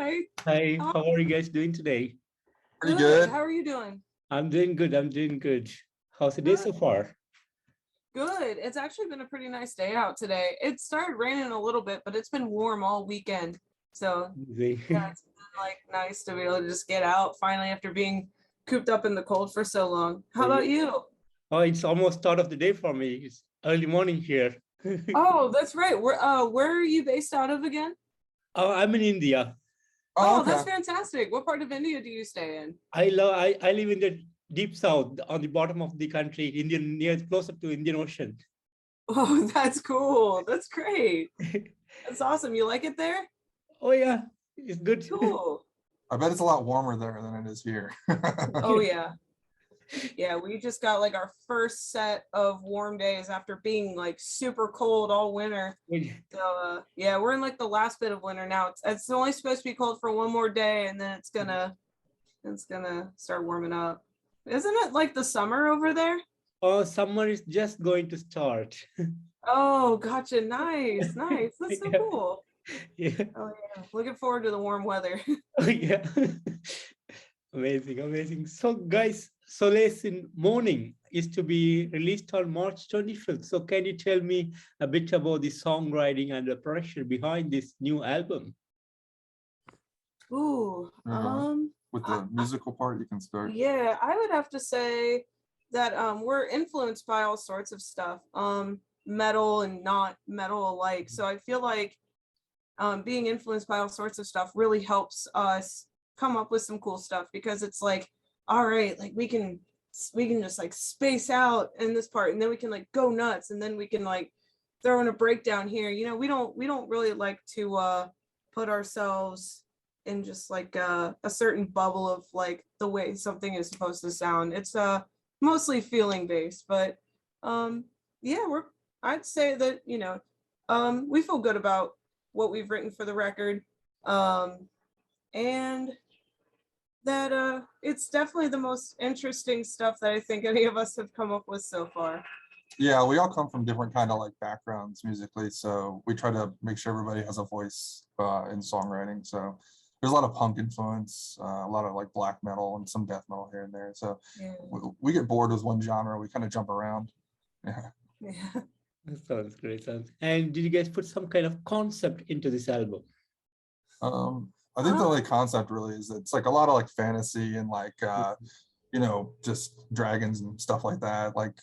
Hi. Hi, how are you guys doing today? Pretty good. How are you doing? I'm doing good. I'm doing good. How's the day so far? Good. It's actually been a pretty nice day out today. It started raining a little bit, but it's been warm all weekend. So yeah, it's been like nice to be able to just get out finally after being cooped up in the cold for so long. How about you? Oh, it's almost start of the day for me. It's early morning here. Oh, that's right. Where are you based out of again? Oh, I'm in India. Oh, okay. that's fantastic. What part of India do you stay in? I live in the deep south, on the bottom of the country, Indian, near closer to Indian Ocean. Oh, that's cool. That's great. That's awesome. You like it there? Oh yeah, it's good. Cool. I bet it's a lot warmer there than it is here. Oh yeah. Yeah, we just got like our first set of warm days after being like super cold all winter. So yeah, we're in like the last bit of winter now. It's only supposed to be cold for one more day and then it's gonna start warming up. Isn't it like the summer over there? Oh, summer is just going to start. Oh, gotcha. Nice. That's so Yeah. cool. Yeah. Oh yeah. Looking forward to the warm weather. Oh, yeah. Amazing. So guys, Solace in Morning is to be released on March 25th. So can you tell me a bit about the songwriting and the production behind this new album? Ooh, With the musical part, you can start. yeah, I would have to say that we're influenced by all sorts of stuff, metal and not metal alike. So I feel like being influenced by all sorts of stuff really helps us come up with some cool stuff because it's like, all right, like we can just like space out in this part and then we can like go nuts and then we can like throw in a breakdown here. You know, we don't really like to put ourselves in just like a certain bubble of like the way something is supposed to sound. It's mostly feeling based, but yeah, I'd say that, you know, we feel good about what we've written for the record, and that it's definitely the most interesting stuff that I think any of us have come up with so far. Yeah, we all come from different kind of like backgrounds musically, so we try to make sure everybody has a voice in songwriting. So there's a lot of punk influence, a lot of like black metal and some death metal here and there. So Yeah. we get bored with one genre, we kind of jump around. Yeah. That sounds great. And did you guys put some kind of concept into this album? I think the like concept really is it's like a lot of like fantasy and like you know, just dragons and stuff like that, like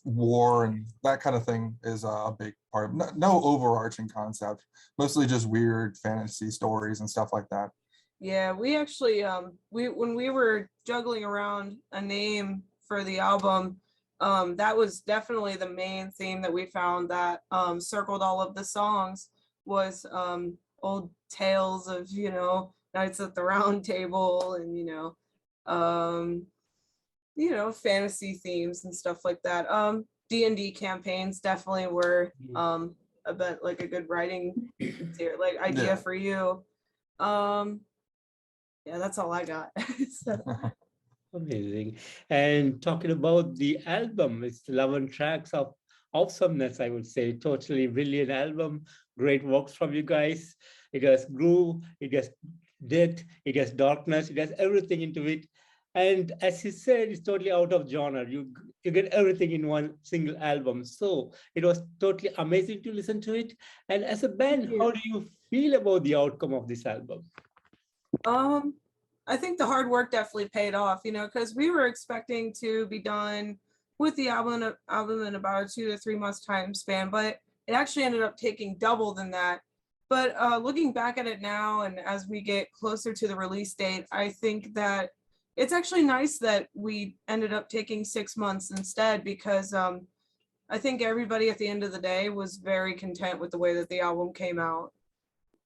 war and that kind of thing is a big part of no overarching concept, mostly just weird fantasy stories and stuff like that. Yeah, we actually when we were juggling around a name for the album, that was definitely the main theme that we found that circled all of the songs was old tales of, you know, Knights at the Round Table and you know, fantasy themes and stuff like that. D&D campaigns definitely were a bit like a good writing like idea for you. Yeah, that's all I got. So. Amazing. And talking about the album, it's 11 tracks of awesomeness, I would say. Totally brilliant album. Great works from you guys. It has groove, it has death, it has darkness, it has everything into it. And as you said, it's totally out of genre. You get everything in one single album. So it was totally amazing to listen to it. And as a band, how do you feel about the outcome of this album? I think the hard work definitely paid off, you know, because we were expecting to be done with the album in about a 2 to 3 months time span, but it actually ended up taking double than that. But looking back at it now, and as we get closer to the release date, I think that it's actually nice that we ended up taking 6 months instead, because I think everybody at the end of the day was very content with the way that the album came out.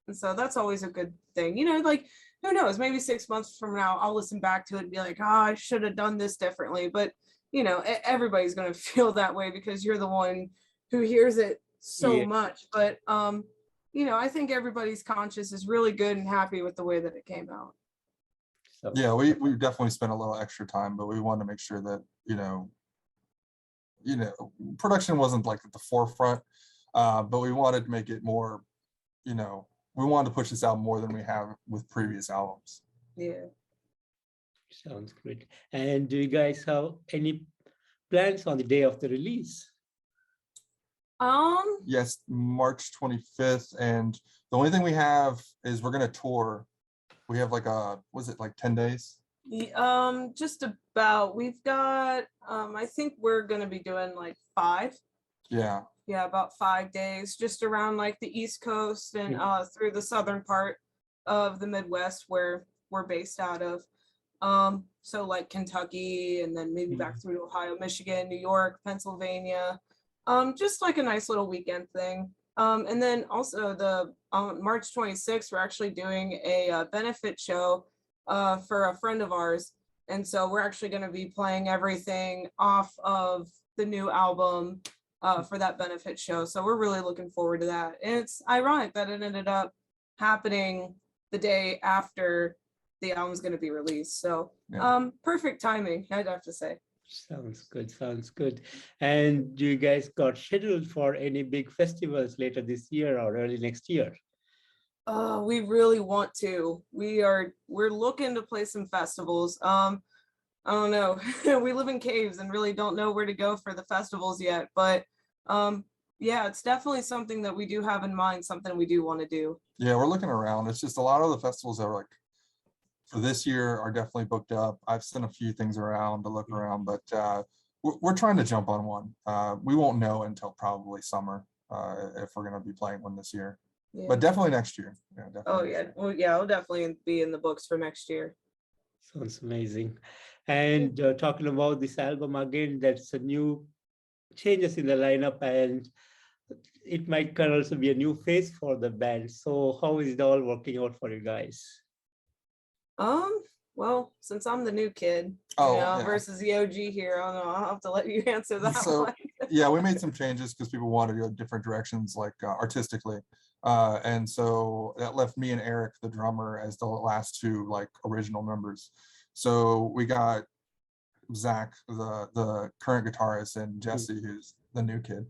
And so that's always a good thing, you know, like, who knows, maybe 6 months from now, I'll listen back to it and be like, oh, I should have done this differently. But, you know, everybody's going to feel that way because you're the one who hears it so much. But, you know, I think everybody's conscience is really good and happy with the way that it came out. So. Yeah, we definitely spent a little extra time, but we wanted to make sure that, you know, production wasn't like at the forefront, but we wanted to make it more, you know, we wanted to push this out more than we have with previous albums. Yeah. Sounds great. And do you guys have any plans on the day of the release? Yes, March 25th. And the only thing we have is we're going to tour. We have like was it like 10 days? Just about. We've got, I think we're gonna be doing like 5. Yeah. Yeah, about 5 days, just around like the East Coast and through the southern part of the Midwest where we're based out of. So like Kentucky, and then maybe back through to Ohio, Michigan, New York, Pennsylvania. Just like a nice little weekend thing. And then also the March 26th, we're actually doing a benefit show for a friend of ours. And so we're actually going to be playing everything off of the new album for that benefit show. So we're really looking forward to that. And it's ironic that it ended up happening the day after the album's going to be released. So perfect timing, I'd have to say. Sounds good. Sounds good. And do you guys got scheduled for any big festivals later this year or early next year? We really want to. We're looking to play some festivals. I don't know. We live in caves and really don't know where to go for the festivals yet. But yeah, it's definitely something that we do have in mind, something we do want to do. Yeah, we're looking around. It's just a lot of the festivals that are like for this year are definitely booked up. I've sent a few things around to look around, but we're trying to jump on one. We won't know until probably summer if we're going to be playing one this year. Yeah. But definitely next year. Yeah, definitely. Oh yeah, well, yeah, it'll definitely be in the books for next year. Sounds amazing. And talking about this album again, that's a new changes in the lineup, and it might can also be a new phase for the band. So how is it all working out for you guys? Well, since I'm the new kid, versus the OG here, I don't know, I'll have to let you answer that one. Yeah, we made some changes because people wanted to go different directions, like artistically. And so that left me and Eric, the drummer, as the last 2 like original members. So we got Zach, the current guitarist, and Jesse, who's the new kid.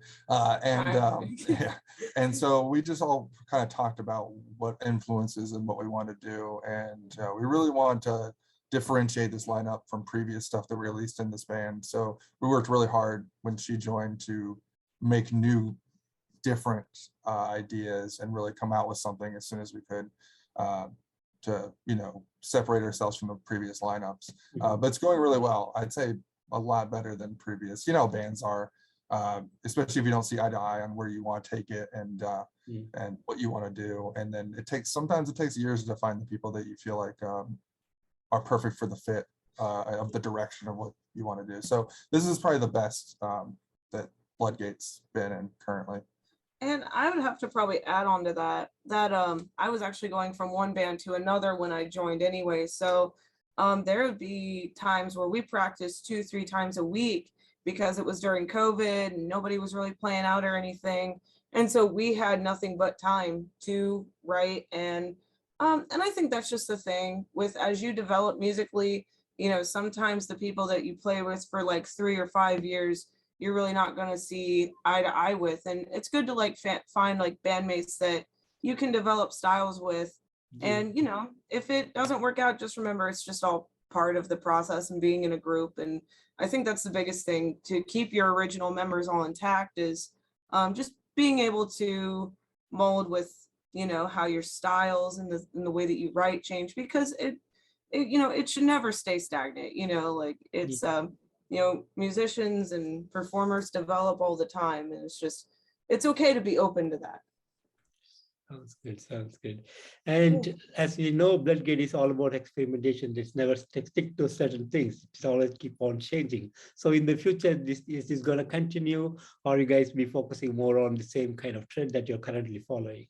And so we just all kind of talked about what influences and what we want to do. And we really want to differentiate this lineup from previous stuff that we released in this band. So we worked really hard when she joined to make new, different ideas and really come out with something as soon as we could to, separate ourselves from the previous lineups. But it's going really well. I'd say a lot better than previous. Bands are, especially if you don't see eye to eye on where you want to take it and what you want to do. And then sometimes it takes years to find the people that you feel like are perfect for the fit of the direction of what you want to do. So this is probably the best that Bloodgate's been in currently. And I would have to probably add on to that I was actually going from one band to another when I joined anyway. So there would be times where we practiced 2-3 times a week because it was during COVID and nobody was really playing out or anything. And so we had nothing but time to write. And I think that's just the thing with, as you develop musically, sometimes the people that you play with for like 3 or 5 years, you're really not going to see eye to eye with. And it's good to like find like bandmates that you can develop styles with. And, if it doesn't work out, just remember, it's just all part of the process and being in a group. And I think that's the biggest thing, to keep your original members all intact, is just being able to mold with, how your styles and the way that you write change, because it should never stay stagnant. Like it's, musicians and performers develop all the time, and it's okay to be open to that. Sounds good. Sounds good. And as we know, Bloodgate is all about experimentation. It's never stick to certain things. It's always keep on changing. So in the future, is this going to continue, or you guys be focusing more on the same kind of trend that you're currently following?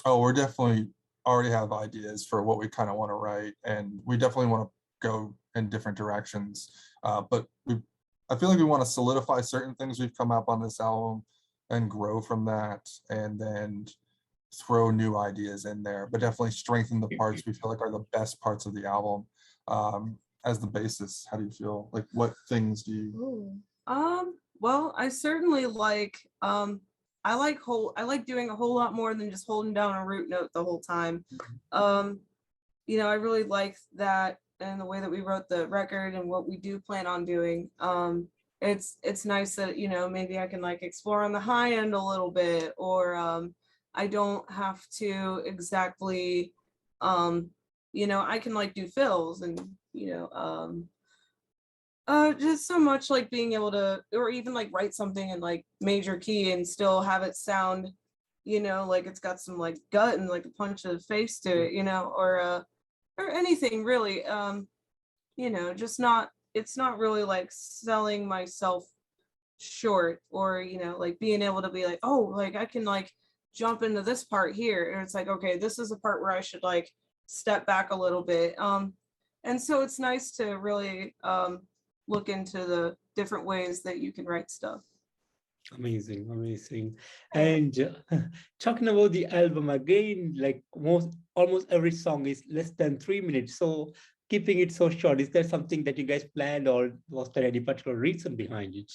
Oh, we're definitely already have ideas for what we kind of want to write, and we definitely want to go in different directions. But I feel like we want to solidify certain things we've come up on this album and grow from that, and then throw new ideas in there, but definitely strengthen the parts we feel like are the best parts of the album as the basis. How do you feel? Like, what things do you? Well, I certainly like I like doing a whole lot more than just holding down a root note the whole time. You know, I really like that and the way that we wrote the record and what we do plan on doing. It's nice that, you know, maybe I can like explore on the high end a little bit, or I don't have to exactly, you know, I can like do fills and, you know, just so much like being able to, or even like write something in like major key and still have it sound, you know, like it's got some like gut and like a punch of face to it, you know, or anything really. You know, just not, it's not really like selling myself short, or, you know, like being able to be like, oh, like I can like jump into this part here. And it's like, okay, this is a part where I should like step back a little bit. And so it's nice to really look into the different ways that you can write stuff. Amazing, amazing. And talking about the album again, like almost every song is less than 3 minutes. So keeping it so short, is there something that you guys planned, or was there any particular reason behind it?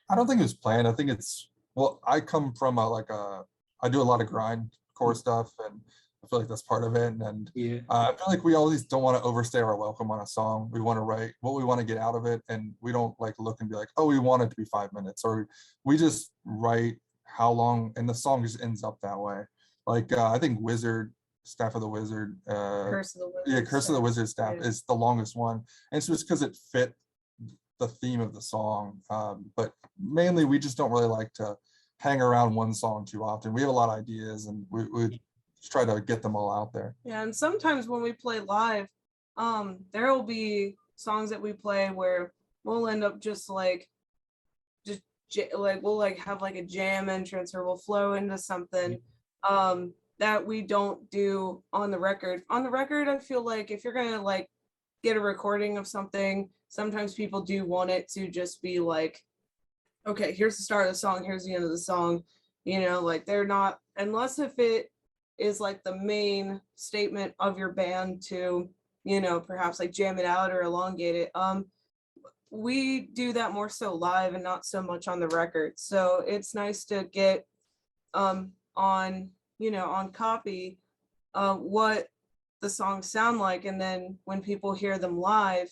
I don't think it was planned. I think it's, well, I come from I do a lot of grindcore stuff, and I feel like that's part of it. And Yeah. I feel like we always don't want to overstay our welcome on a song. We want to write what we want to get out of it, and we don't like look and be like, oh, we want it to be 5 minutes, or we just write how long, and the song just ends up that way. Like I think Staff of the Wizard, Curse of the Wizard. yeah, Curse of the Wizard Staff right. is the longest one, and it's just because it fit the theme of the song. But mainly we just don't really like to hang around one song too often. We have a lot of ideas, and we try to get them all out there. Yeah, and sometimes when we play live, there will be songs that we play where we'll end up just like like we'll like have like a jam entrance, or we'll flow into something that we don't do on the record. On the record, I feel like if you're gonna like get a recording of something, sometimes people do want it to just be like, okay, here's the start of the song, here's the end of the song, you know, like they're not, unless if it is like the main statement of your band to, you know, perhaps like jam it out or elongate it. We do that more so live and not so much on the record. So it's nice to get on, you know, on copy what the songs sound like, and then when people hear them live,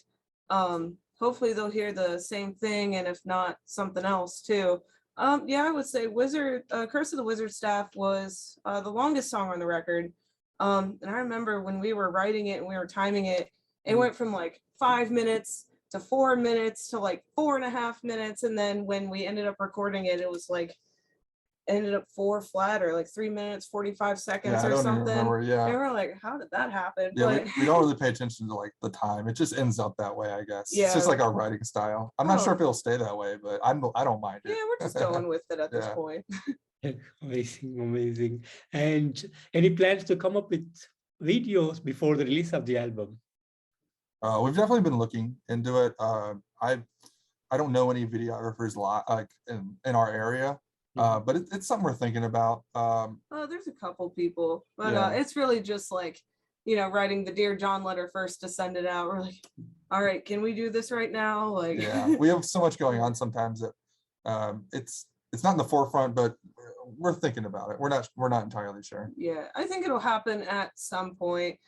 hopefully they'll hear the same thing, and if not, something else too. Yeah, I would say Curse of the Wizard Staff was the longest song on the record. And I remember when we were writing it and we were timing it, it went from like 5 minutes to 4 minutes to like 4.5 minutes. And then when we ended up recording it, it was like, ended up 4 flat, or like 3 minutes, 45 seconds Yeah, I or don't even something. remember. Yeah. And we're like, how did that happen? Yeah, But we don't really pay attention to like the time. It just ends up that way, I guess. It's just Yeah. like our writing style. I'm not sure if it'll stay that way, but I don't mind it. yeah, we're just going with it at this Yeah. point. Amazing, amazing. And any plans to come up with videos before the release of the album? We've definitely been looking into it. I don't know any videographers like in our area, but it's something we're thinking about. There's a couple people, but Yeah. it's really just like, you know, writing the Dear John letter first to send it out. We're like, all right, can we do this right now? Like, Yeah, we have so much going on sometimes that it's not in the forefront, but we're thinking about it. We're not entirely sure. Yeah, I think it'll happen at some point.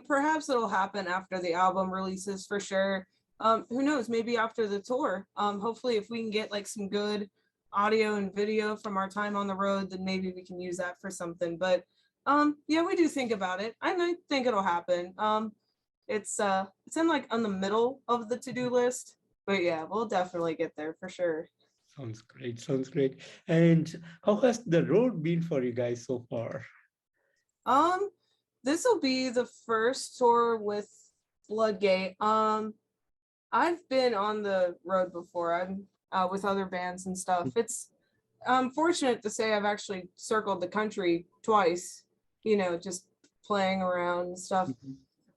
Perhaps it'll happen after the album releases for sure. Who knows, maybe after the tour. Hopefully if we can get like some good audio and video from our time on the road, then maybe we can use that for something. But yeah, we do think about it. I think it'll happen. It's in like on the middle of the to-do list, but yeah, we'll definitely get there for sure. Sounds great, sounds great. And how has the road been for you guys so far? This will be the first tour with Bloodgate. I've been on the road before. I'm with other bands and stuff. It's fortunate to say I've actually circled the country twice, you know, just playing around and stuff.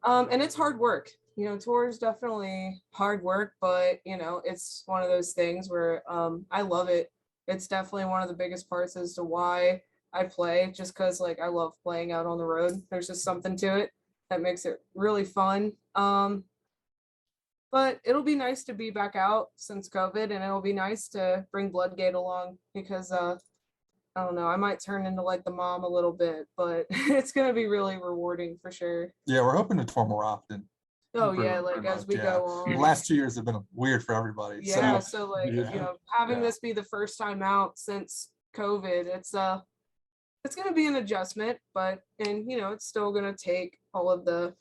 And it's hard work. You know, tour is definitely hard work, but you know, it's one of those things where I love it. It's definitely one of the biggest parts as to why I play, just because like I love playing out on the road. There's just something to it that makes it really fun. But it'll be nice to be back out since COVID, and it'll be nice to bring Bloodgate along because I don't know, I might turn into like the mom a little bit, but it's gonna be really rewarding for sure. Yeah, we're hoping to tour more often. Oh Pretty- yeah, like pretty as much, we yeah. go The on. last 2 years have been weird for everybody. Yeah, So so like, you Yeah. know, having Yeah. this be the first time out since COVID, it's gonna be an adjustment, but and you know, it's still gonna take all of the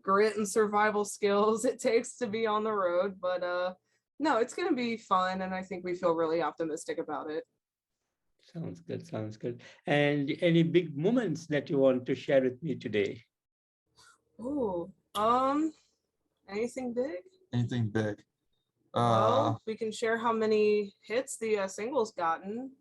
grit and survival skills it takes to be on the road. But no, it's gonna be fun, and I think we feel really optimistic about it. Sounds good. Sounds good. And any big moments that you want to share with me today? Ooh, anything big? anything big? Well, we can share how many hits the single's gotten.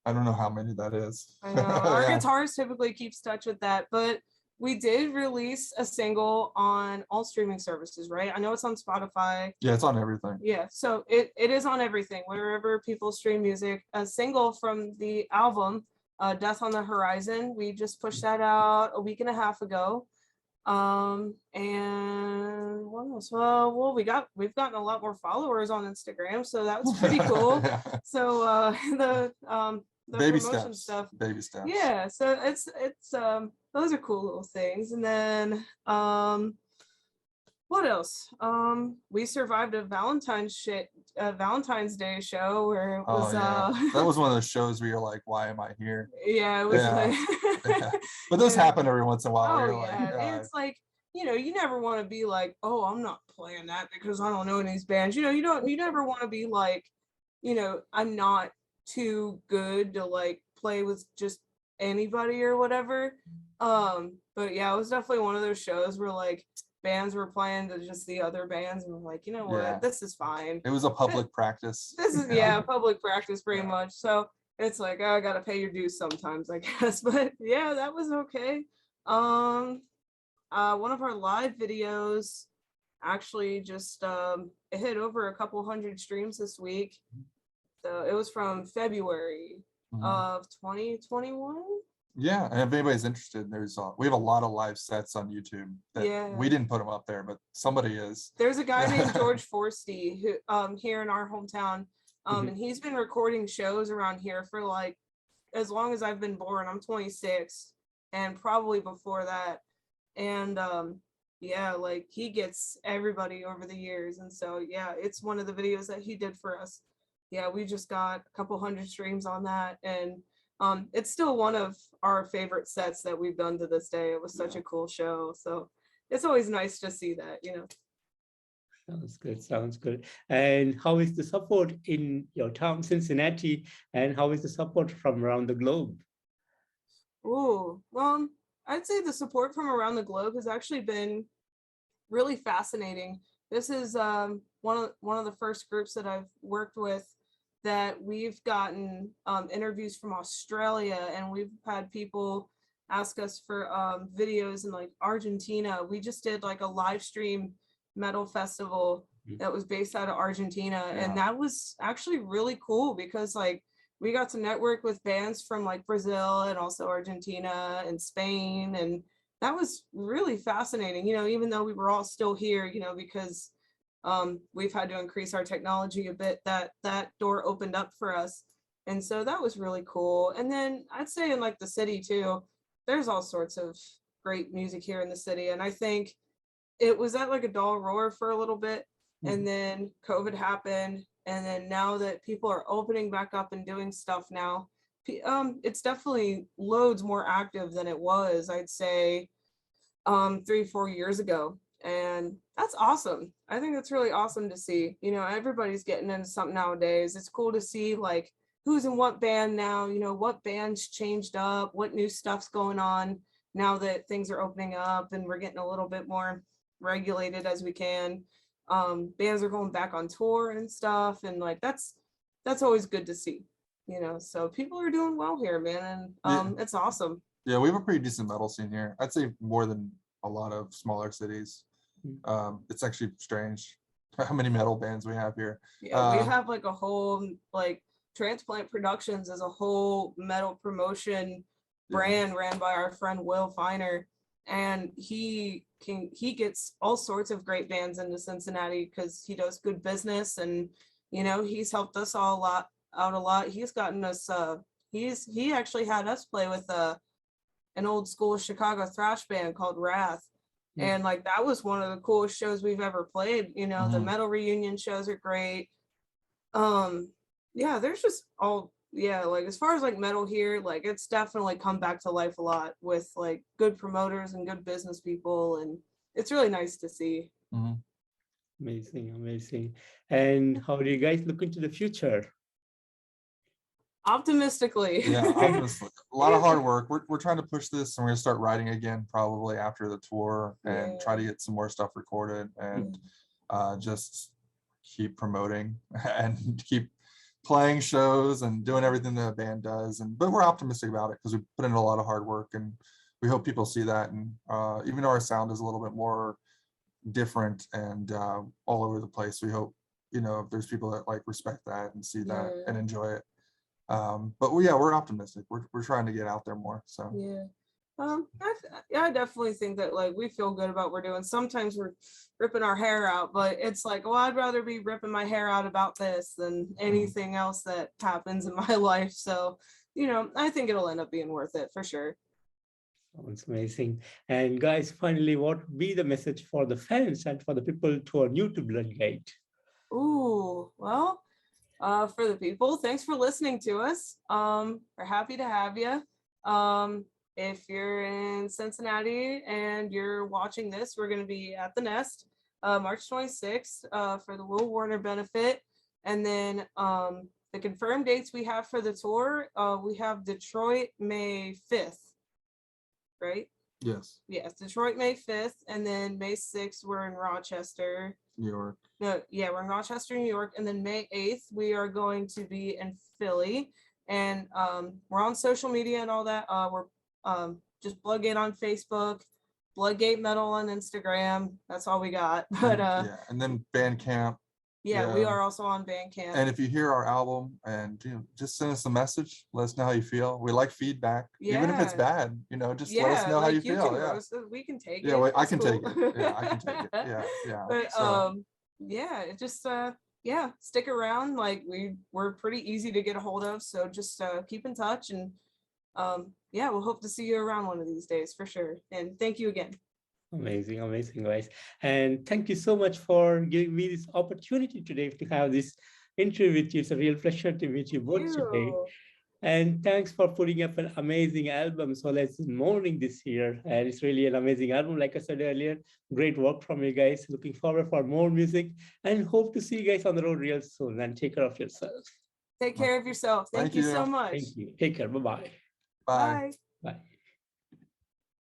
I don't know how many that is. I know our Yeah. guitarist typically keeps touch with that, but we did release a single on all streaming services, right? I know it's on Spotify. Yeah, it's on everything. Yeah, so it is on everything, wherever people stream music. A single from the album, Death on the Horizon, we just pushed that out a week and a half ago. And what else? Well, we've gotten a lot more followers on Instagram, so that's pretty cool. Yeah. So the Baby promotion steps. stuff. Baby steps. Yeah, so it's those are cool little things. And then what else? We survived a Valentine's Day show where it Oh was yeah, that was one of those shows where you're like, why am I here? yeah, it was Yeah. like Yeah. But those Yeah. happen every once in a while. Oh You're yeah, like, it's like, you know, you never want to be like, oh, I'm not playing that because I don't know any of these bands. You know, you never want to be like, you know, I'm not too good to like play with just anybody or whatever. But yeah, it was definitely one of those shows where like bands were playing to just the other bands and we're like, you know what, Yeah. this is fine. it was a public practice. This is Yeah. public practice pretty Yeah. much. So it's like, oh, I gotta pay your dues sometimes, I guess. But yeah, that was okay. One of our live videos actually just it hit over a couple hundred streams this week. So it was from February Mhm. of 2021. Yeah, and if anybody's interested, we have a lot of live sets on YouTube that Yeah. we didn't put them up there, but somebody is. There's a guy named George Forsty who here in our hometown. Mhm. And he's been recording shows around here for like as long as I've been born. I'm 26 and probably before that. And yeah, like he gets everybody over the years. And so yeah, it's one of the videos that he did for us. Yeah, we just got a couple hundred streams on that, and it's still one of our favorite sets that we've done to this day. It was such a cool show. So it's always nice to see that, you know. Sounds good. Sounds good. And how is the support in your town, Cincinnati, and how is the support from around the globe? Ooh, I'd say the support from around the globe has actually been really fascinating. This is one of the first groups that I've worked with that we've gotten interviews from Australia, and we've had people ask us for videos in like Argentina. We just did like a live stream metal festival that was based out of Argentina, and that was actually really cool because like we got to network with bands from like Brazil and also Argentina and Spain, and that was really fascinating, you know, even though we were all still here, you know, because we've had to increase our technology a bit, that door opened up for us. And so that was really cool. And then I'd say in like the city too, there's all sorts of great music here in the city. And I think it was at like a dull roar for a little bit, and then COVID happened. And then now that people are opening back up and doing stuff now, it's definitely loads more active than it was, I'd say 3-4 years ago. And that's awesome. I think that's really awesome to see. You know, everybody's getting into something nowadays. It's cool to see like who's in what band now, you know, what bands changed up, what new stuff's going on now that things are opening up and we're getting a little bit more regulated as we can. Bands are going back on tour and stuff, and like that's always good to see, you know. So people are doing well here, man, and it's awesome. Yeah, we have a pretty decent metal scene here. I'd say more than a lot of smaller cities. It's actually strange how many metal bands we have here. Yeah, we have like a whole like Transplant Productions as a whole metal promotion brand ran by our friend Will Feiner, and he gets all sorts of great bands into Cincinnati because he does good business, and you know, he's helped us all out a lot. He's gotten us he actually had us play with an old school Chicago thrash band called Wrath. And like that was one of the coolest shows we've ever played. You know, the metal reunion shows are great. Yeah, there's just like as far as like metal here, like it's definitely come back to life a lot with like good promoters and good business people, and it's really nice to see. Amazing, amazing. And how do you guys look into the future? Optimistically. Yeah, optimistically. A lot of hard work. We're trying to push this, and we're gonna start writing again probably after the tour, and try to get some more stuff recorded, and just keep promoting and keep playing shows and doing everything the band does. But we're optimistic about it because we put in a lot of hard work, and we hope people see that. And even though our sound is a little bit more different and all over the place, we hope, you know, if there's people that like respect that and see that and enjoy it. But we're optimistic. We're trying to get out there more. So I definitely think that like we feel good about what we're doing. Sometimes we're ripping our hair out, but it's like, well, I'd rather be ripping my hair out about this than anything else that happens in my life. So, you know, I think it'll end up being worth it for sure. Sounds amazing. And guys, finally, what would be the message for the fans and for the people who are new to Bloodgate? Ooh, well, for the people, thanks for listening to us. We're happy to have you. If you're in Cincinnati and you're watching this, we're going to be at the Nest March 26th for the Will Warner benefit. And then the confirmed dates we have for the tour, we have Detroit May 5th, right? yes, Detroit May 5th, and then May 6th we're in Rochester, New York. we're in Rochester, New York, and then May 8th we are going to be in Philly, and we're on social media and all that. We're just Bloodgate on Facebook, Bloodgate Metal on Instagram. That's all we got. But and then Bandcamp. we are also on Bandcamp. And if you hear our album, and just send us a message, let us know how you feel. We like feedback, even if it's bad. You know, just let us know how you feel. We can take it. I can take it. Yeah, I can take it. Yeah. But it just stick around. Like we're pretty easy to get a hold of, so just keep in touch, and we'll hope to see you around one of these days for sure. And thank you again. Amazing, amazing, guys. And thank you so much for giving me this opportunity today to have this interview with you. It's a real pleasure to meet you both today. And thanks for putting up an amazing album, Solace in Mourning, this year. And it's really an amazing album. Like I said earlier, great work from you guys. Looking forward for more music and hope to see you guys on the road real soon. And take care of yourself. Take care of yourself. Thank you so much. Thank you. Take care. Bye-bye. Bye. Bye.